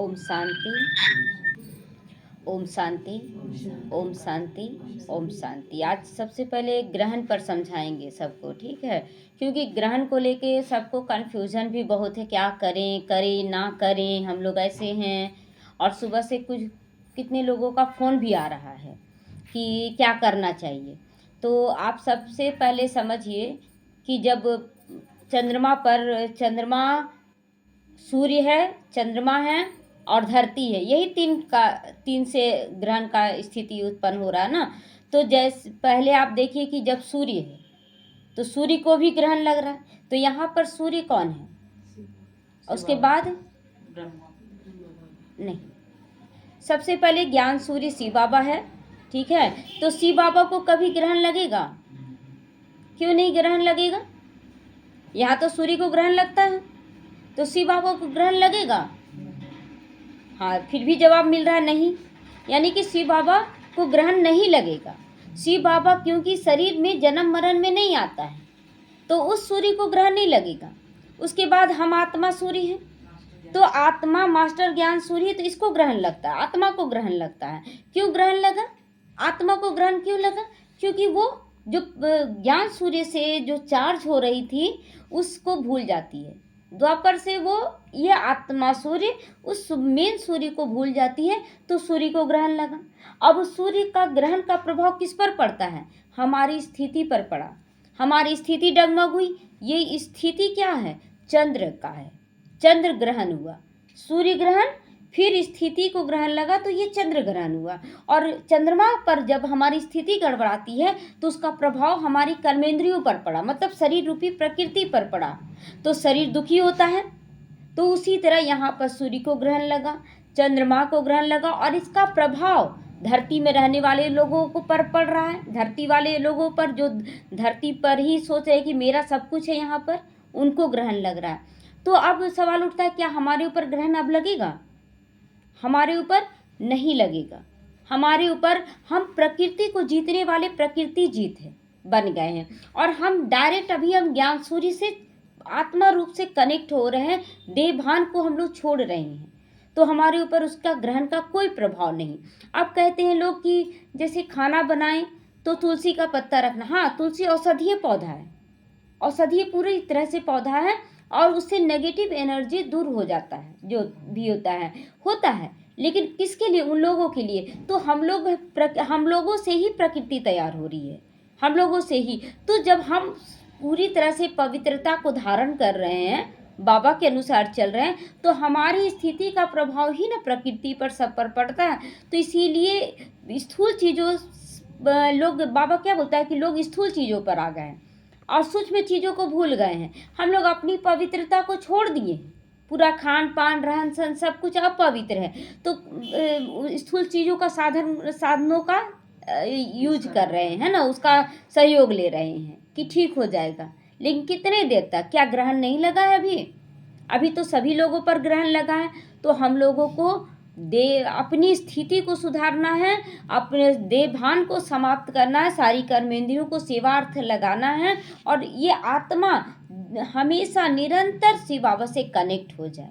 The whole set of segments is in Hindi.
ओम शांति, ओम शांति, ओम शांति, ओम शांति। आज सबसे पहले ग्रहण पर समझाएंगे सबको, ठीक है? क्योंकि ग्रहण को लेके सबको कन्फ्यूजन भी बहुत है, क्या करें, करें ना करें, हम लोग ऐसे हैं। और सुबह से कुछ कितने लोगों का फ़ोन भी आ रहा है कि क्या करना चाहिए। तो आप सबसे पहले समझिए कि जब चंद्रमा सूर्य है, चंद्रमा है और धरती है, यही तीन से ग्रहण का स्थिति उत्पन्न हो रहा है ना। तो जैसे पहले आप देखिए कि जब सूर्य है तो सूर्य को भी ग्रहण लग रहा है, तो यहाँ पर सूर्य कौन है? उसके बाद नहीं, सबसे पहले ज्ञान सूर्य शिव बाबा है, ठीक है? तो शिव बाबा को कभी ग्रहण लगेगा? क्यों नहीं ग्रहण लगेगा? यहाँ तो सूर्य को ग्रहण लगता है, तो शिव बाबा को ग्रहण लगेगा? हाँ, फिर भी जवाब मिल रहा है नहीं। यानी कि शिव बाबा को ग्रहण नहीं लगेगा। शिव बाबा क्योंकि शरीर में जन्म मरण में नहीं आता है, तो उस सूर्य को ग्रहण नहीं लगेगा। उसके बाद हम आत्मा सूर्य है, तो आत्मा मास्टर ज्ञान सूर्य है, तो इसको ग्रहण लगता है, आत्मा को ग्रहण लगता है। क्यों ग्रहण लगा? आत्मा को ग्रहण क्यों लगा? क्योंकि वो जो ज्ञान सूर्य से जो चार्ज हो रही थी उसको भूल जाती है। द्वापर से वो ये आत्मा सूर्य उस मेन सूर्य को भूल जाती है, तो सूर्य को ग्रहण लगा। अब सूर्य का ग्रहण का प्रभाव किस पर पड़ता है? हमारी स्थिति पर पड़ा। हमारी स्थिति डगमग हुई। ये स्थिति क्या है? चंद्र का है। चंद्र ग्रहण हुआ, सूर्य ग्रहण, फिर स्थिति को ग्रहण लगा, तो ये चंद्र ग्रहण हुआ। और चंद्रमा पर जब हमारी स्थिति गड़बड़ाती है तो उसका प्रभाव हमारी कर्मेंद्रियों पर पड़ा, मतलब शरीर रूपी प्रकृति पर पड़ा, तो शरीर दुखी होता है। तो उसी तरह यहाँ पर सूर्य को ग्रहण लगा, चंद्रमा को ग्रहण लगा, और इसका प्रभाव धरती में रहने वाले लोगों को पर पड़ रहा है। धरती वाले लोगों पर, जो धरती पर ही सोच रहे कि मेरा सब कुछ है, यहाँ पर उनको ग्रहण लग रहा है। तो अब सवाल उठता है, क्या हमारे ऊपर ग्रहण अब लगेगा? हमारे ऊपर नहीं लगेगा। हमारे ऊपर, हम प्रकृति को जीतने वाले प्रकृति जीत है बन गए हैं, और हम डायरेक्ट अभी हम ज्ञान सूर्य से आत्मा रूप से कनेक्ट हो रहे हैं। देह भान को हम लोग छोड़ रहे हैं, तो हमारे ऊपर उसका ग्रहण का कोई प्रभाव नहीं। अब कहते हैं लोग कि जैसे खाना बनाएं तो तुलसी का पत्ता रखना। हाँ, तुलसी औषधीय पौधा है, औषधीय पूरी तरह से पौधा है, और उससे नेगेटिव एनर्जी दूर हो जाता है, जो भी होता है। लेकिन किसके लिए? उन लोगों के लिए। तो हम लोगों से ही प्रकृति तैयार हो रही है, हम लोगों से ही। तो जब हम पूरी तरह से पवित्रता को धारण कर रहे हैं, बाबा के अनुसार चल रहे हैं, तो हमारी स्थिति का प्रभाव ही ना प्रकृति पर सब पर पड़ता है। तो इसीलिए स्थूल चीज़ों, लोग, बाबा क्या बोलता है कि लोग स्थूल चीज़ों पर आ गए हैं और सूक्ष्म चीज़ों को भूल गए हैं। हम लोग अपनी पवित्रता को छोड़ दिए, पूरा खान पान रहन सहन सब कुछ अपवित्र है। तो स्थूल चीज़ों का साधनों का यूज कर रहे हैं ना, उसका सहयोग ले रहे हैं कि ठीक हो जाएगा। लेकिन कितने देर तक? क्या ग्रहण नहीं लगा है अभी? अभी तो सभी लोगों पर ग्रहण लगा है। तो हम लोगों को अपनी स्थिति को सुधारना है, अपने देह भान को समाप्त करना है, सारी कर्मेंद्रियों को सेवार्थ लगाना है, और ये आत्मा हमेशा निरंतर शिव बाबा से कनेक्ट हो जाए,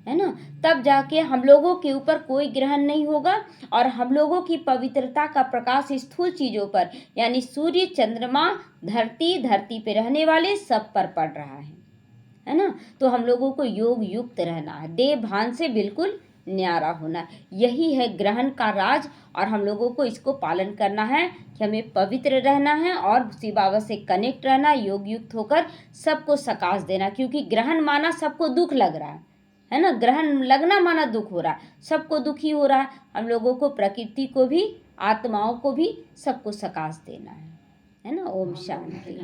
है ना। तब जाके हम लोगों के ऊपर कोई ग्रहण नहीं होगा, और हम लोगों की पवित्रता का प्रकाश स्थूल चीज़ों पर, यानी सूर्य, चंद्रमा, धरती पे रहने वाले सब पर पड़ रहा है ना। तो हम लोगों को योग युक्त रहना है, देह भान से बिल्कुल न्यारा होना। यही है ग्रहण का राज, और हम लोगों को इसको पालन करना है कि हमें पवित्र रहना है और शिव बाबा से कनेक्ट रहना, योग युक्त होकर सबको सकाश देना। क्योंकि ग्रहण माना सबको दुख लग रहा है ना, ग्रहण लगना माना दुख हो रहा है, सबको दुखी हो रहा है। हम लोगों को, प्रकृति को भी, आत्माओं को भी, सबको सकाश देना है ना। ओम शांति।